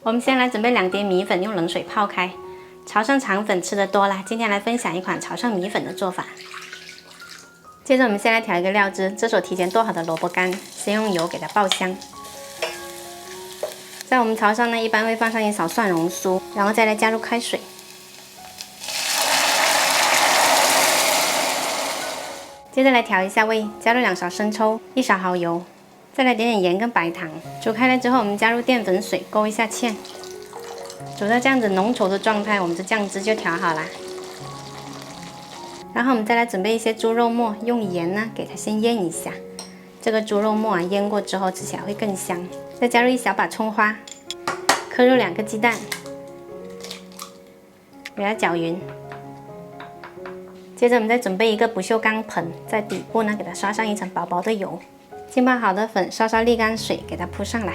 我们先来准备2碟米粉，用冷水泡开。潮汕肠粉吃的多啦，今天来分享一款潮汕米粉的做法。接着我们先来调一个料汁，这是我提前剁好的萝卜干，先用油给它爆香。在我们潮汕呢，一般会放上一勺蒜蓉酥，然后再来加入开水。接着来调一下味，加入2勺生抽，1勺蚝油，再来点点盐跟白糖。煮开了之后，我们加入淀粉水，勾一下芡。煮到这样子浓稠的状态，我们的酱汁就调好啦。然后我们再来准备一些猪肉末，用盐呢给它先腌一下。这个猪肉末啊，腌过之后吃起来会更香。再加入1小把葱花，磕入2个鸡蛋，给它搅匀。接着我们再准备一个不锈钢盆，在底部呢给它刷上一层薄薄的油。浸泡好的粉稍稍沥干水，给它铺上来。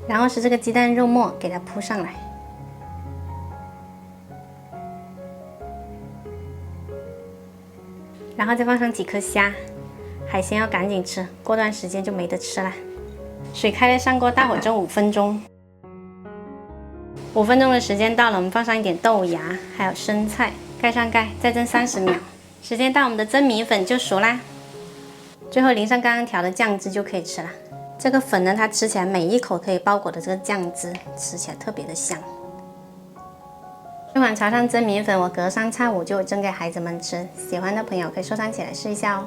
然后是这个鸡蛋肉末，给它铺上来。然后再放上几颗虾，海鲜要赶紧吃，过段时间就没得吃了。水开了，上锅，大火蒸5分钟。5分钟的时间到了，我们放上一点豆芽，还有生菜，盖上盖，再蒸30秒。时间到，我们的蒸米粉就熟啦。最后淋上刚刚调的酱汁就可以吃了。这个粉呢，它吃起来每一口可以包裹的这个酱汁，吃起来特别的香。这款潮汕蒸米粉，我隔3差5就蒸给孩子们吃，喜欢的朋友可以收藏起来试一下哦。